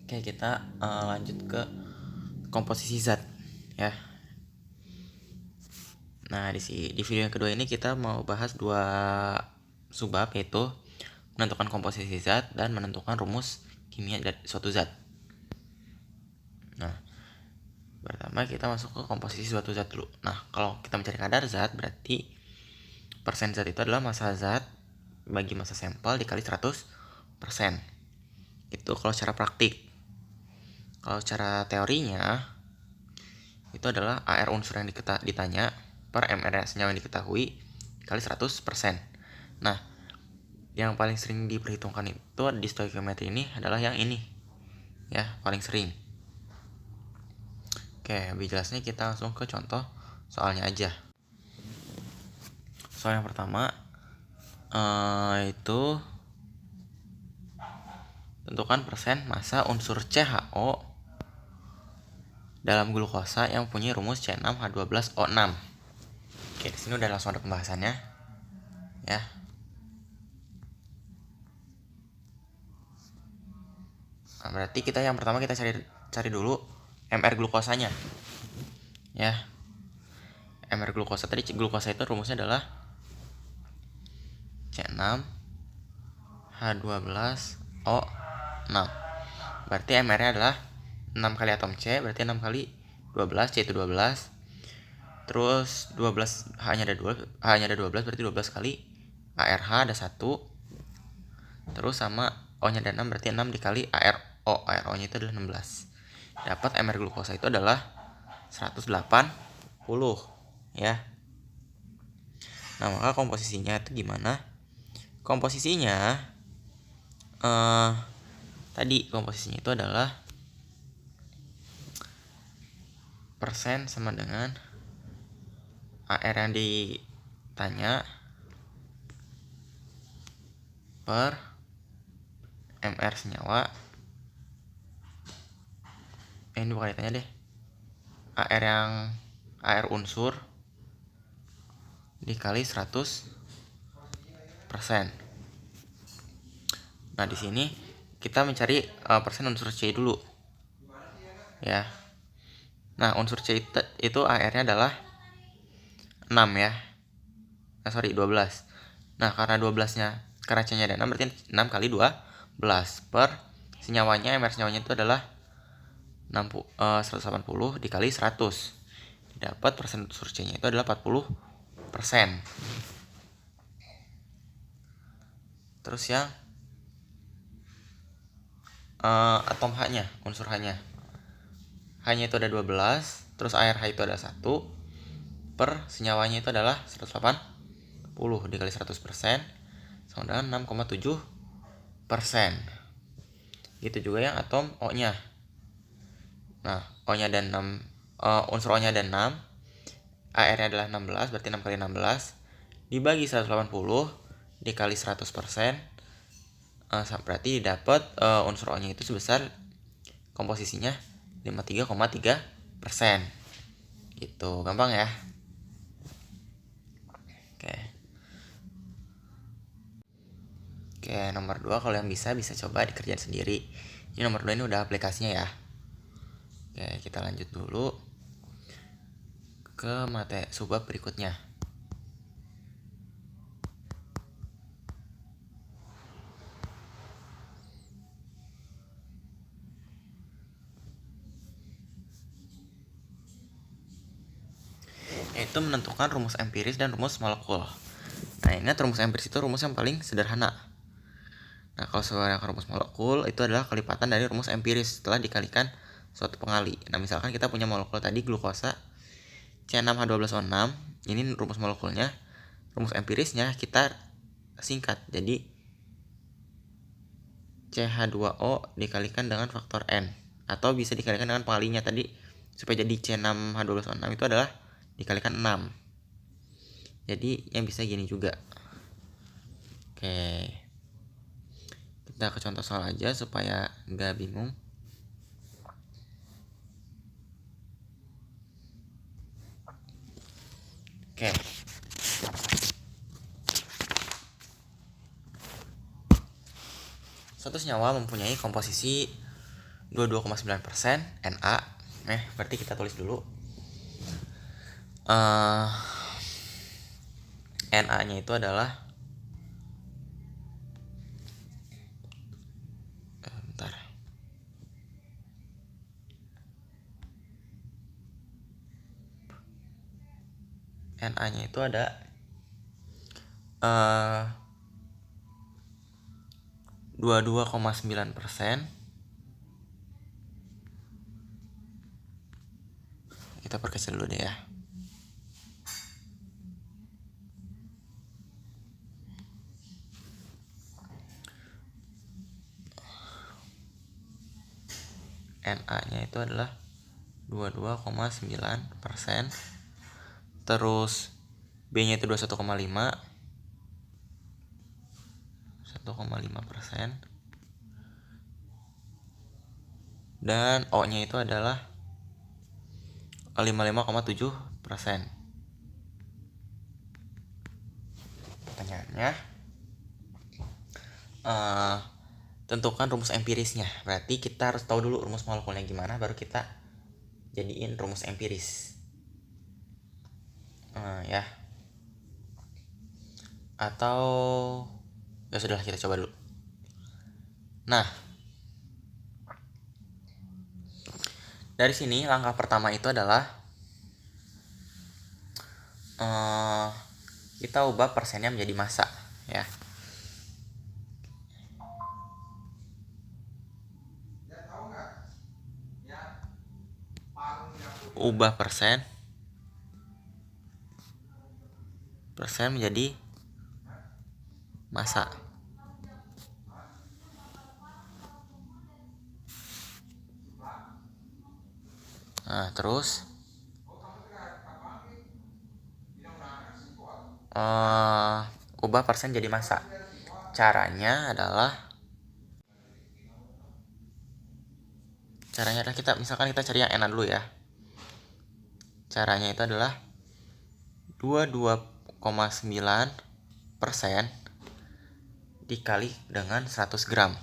Oke, kita lanjut ke komposisi zat ya. Nah, di video yang kedua ini kita mau bahas dua subbab, yaitu menentukan komposisi zat dan menentukan rumus kimia dari suatu zat. Nah, pertama kita masuk ke komposisi suatu zat dulu. Nah, kalau kita mencari kadar zat, berarti persen zat itu adalah massa zat bagi massa sampel dikali 100%. Itu kalau secara praktik. Kalau secara teorinya, itu adalah AR unsur yang ditanya per MR senyawa yang diketahui kali 100%. Nah, yang paling sering diperhitungkan itu di stoikiometri ini adalah yang ini ya, paling sering. Oke, lebih jelasnya kita langsung ke contoh soalnya aja. Soal yang pertama itu tentukan persen massa unsur CHO dalam glukosa yang punya rumus C6H12O6. Oke, di sini udah langsung ada pembahasannya ya. Nah, berarti kita yang pertama kita cari dulu MR glukosanya ya. MR glukosa tadi, glukosa itu rumusnya adalah C6H12O6. Berarti MR-nya adalah 6 kali atom C, berarti 6 kali 12, C itu 12. Terus 12 hanya ada 12, berarti 12 kali ARH ada 1. Terus sama O-nya ada 6, berarti 6 dikali ARO. ARO-nya itu adalah 16. Dapat MR glukosa itu adalah 180 ya. Nah, maka komposisinya itu gimana? Komposisinya tadi komposisinya itu adalah persen sama dengan AR yang ditanya per MR senyawa. Ini bukan ditanya deh. AR unsur dikali 100%. Nah, di sini kita mencari persen unsur C dulu. Ya. Nah, unsur C itu AR-nya adalah 6 ya. 12. Nah, karena C-nya ada 6, berarti 6 kali 12 per senyawanya, MR senyawanya itu adalah 180 dikali 100. Dapat persen unsur C-nya itu adalah 40%. Terus yang atom H-nya, unsur H-nya. H-nya itu ada 12, terus ARH itu ada 1, per senyawanya itu adalah 180 dikali 100% sama dengan 6,7%. Gitu juga yang atom O-nya. Nah, O-nya ada 6, unsur O-nya ada 6, AR-nya adalah 16, berarti 6 kali 16 dibagi 180 dikali 100%, berarti dapat unsur O-nya itu sebesar komposisinya 53,3%. Gitu, gampang ya. Oke, nomor 2 kalau yang bisa coba dikerjain sendiri. Ini nomor 2 ini udah aplikasinya ya. Oke, kita lanjut dulu ke materi subbab berikutnya. Yaitu menentukan rumus empiris dan rumus molekul. Nah, ini rumus empiris itu rumus yang paling sederhana. Nah, kalau sebenarnya rumus molekul itu adalah kelipatan dari rumus empiris setelah dikalikan suatu pengali. Nah, misalkan kita punya molekul tadi glukosa C6H12O6, ini rumus molekulnya. Rumus empirisnya kita singkat, jadi CH2O dikalikan dengan faktor N, atau bisa dikalikan dengan pengalinya tadi supaya jadi C6H12O6 itu adalah dikalikan 6. Jadi yang bisa gini juga. Oke, kita ke contoh soal aja supaya nggak bingung. Oke, suatu senyawa mempunyai komposisi 22,9% Na. Berarti kita tulis dulu. Na-nya itu adalah Na-nya itu ada 22,9%. Kita perkecil dulu deh ya. Na-nya itu adalah 22,9%. Terus B-nya itu 21,5%. Dan O-nya itu adalah 55,7%. Pertanyaannya, tentukan rumus empirisnya. Berarti kita harus tahu dulu rumus molekulnya gimana, baru kita jadiin rumus empiris. Ya. Atau ya sudahlah, kita coba dulu. Nah, dari sini langkah pertama itu adalah kita ubah persennya menjadi massa ya. Ubah persen menjadi massa. Nah, terus ubah persen jadi massa. Caranya adalah kita misalkan kita cari yang Na dulu ya. Caranya itu adalah 22,9% dikali dengan 100 gram.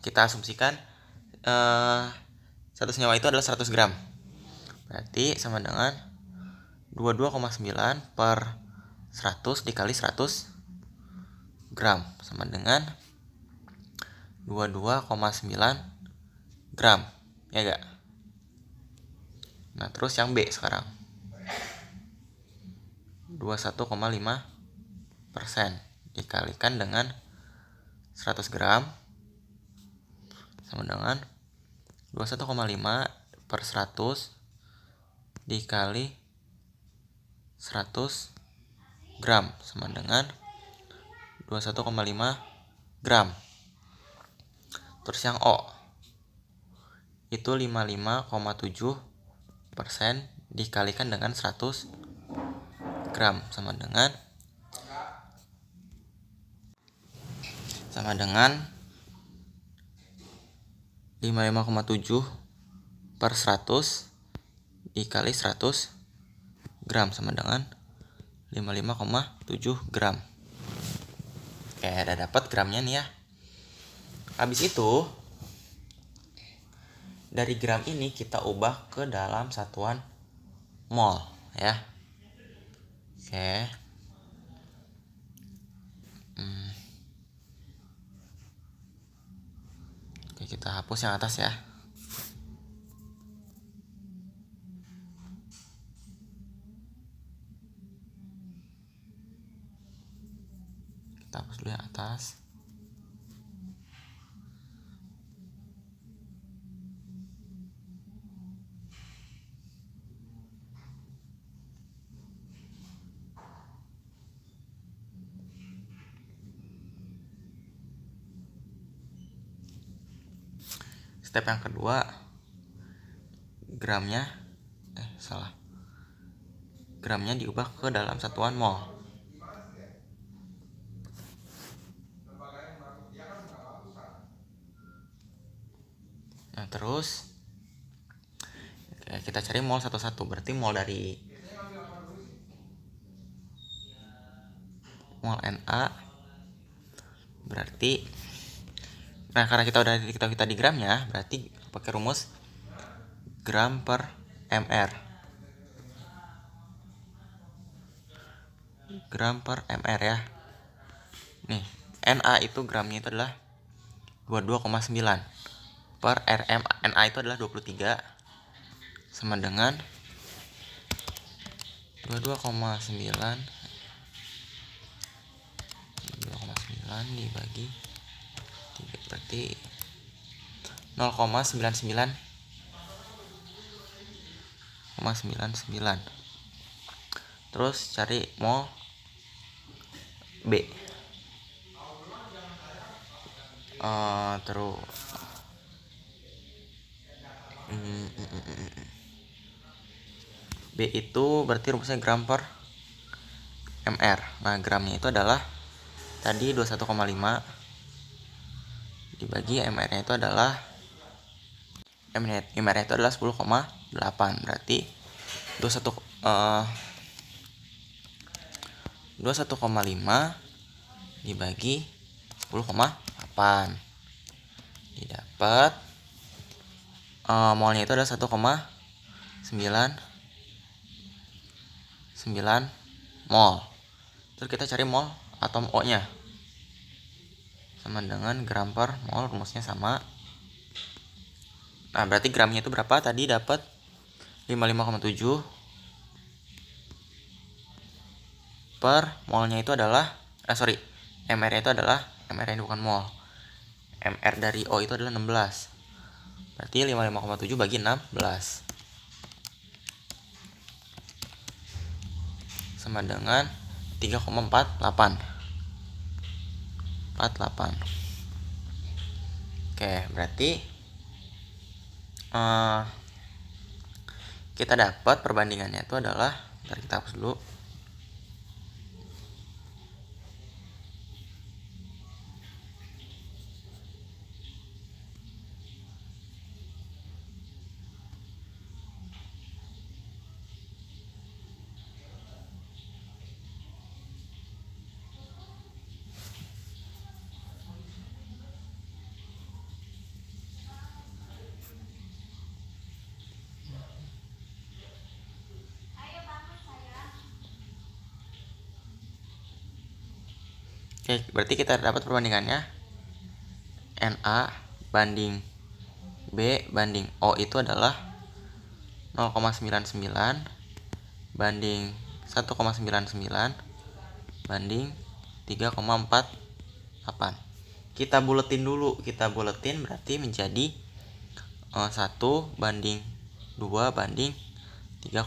Kita asumsikan 1 senyawa itu adalah 100 gram. Berarti sama dengan 22,9 per 100 dikali 100 gram sama dengan 22,9 gram. Ya gak? Nah, terus yang B sekarang 21,5% dikalikan dengan 100 gram sama dengan 21,5 per 100 dikali 100 gram sama dengan 21,5 gram. Terus yang O itu 55,7% dikalikan dengan 100 gram sama dengan 55,7 per 100 dikali 100 gram sama dengan 55,7 gram. Oke, udah dapat gramnya nih ya. Habis itu dari gram ini kita ubah ke dalam satuan mol ya. Oke. Oke, kita hapus yang atas ya. Kita hapus dulu yang atas. Step yang kedua, gramnya diubah ke dalam satuan mol. Nah, terus kita cari mol satu-satu. Berarti mol dari mol Na berarti Nah, karena kita di gramnya, berarti pakai rumus gram per mr. Gram per mr ya. Nih, Na itu gramnya itu adalah 22,9 per Rm. Na itu adalah 23 sama dengan 22,9 dibagi 3 berarti 0,99. Terus cari mol B. Terus B itu berarti rumusnya gram per mr. Nah, gramnya itu adalah tadi 21,5 dibagi mr-nya itu adalah mr-nya itu adalah 10,8. Berarti 21,5 dibagi 10,8 didapat molnya itu adalah 1,99 mol. Terus kita cari mol atom O-nya sama dengan gram per mol, rumusnya sama. Nah, berarti gramnya itu berapa? Tadi dapat 55,7 per molnya itu adalah mr-nya itu adalah mr-nya bukan mol. Mr dari O itu adalah 16. Berarti 55,7 bagi 16 sama dengan 3,48. Oke, berarti kita dapat perbandingannya itu adalah, ntar kita hapus dulu. Oke, berarti kita dapat perbandingannya Na banding B banding O itu adalah 0,99 banding 1,99 banding 3,48. Kita buletin dulu, berarti menjadi 1 banding 2 banding 3,5.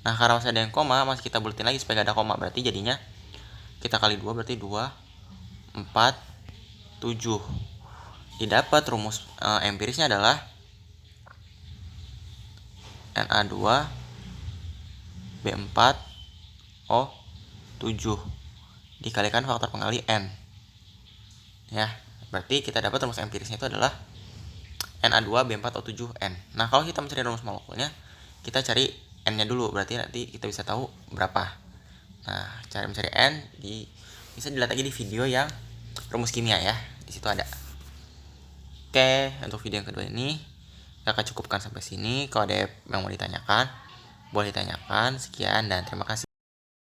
Nah, karena masih ada yang koma, masih kita buletin lagi supaya gak ada koma, berarti jadinya kita kali 2 berarti 2, 4, 7. Didapat rumus empirisnya adalah Na2 B4 O7 dikalikan faktor pengali N. Ya, berarti kita dapat rumus empirisnya itu adalah Na2 B4 O7 N. Nah, kalau kita mencari rumus molekulnya, kita cari N-nya dulu, berarti nanti kita bisa tahu berapa. Nah, cara mencari N bisa dilihat lagi di video yang rumus kimia ya. Di situ ada. Oke, untuk video yang kedua ini saya akan cukupkan sampai sini. Kalau ada yang mau ditanyakan, boleh ditanyakan. Sekian dan terima kasih.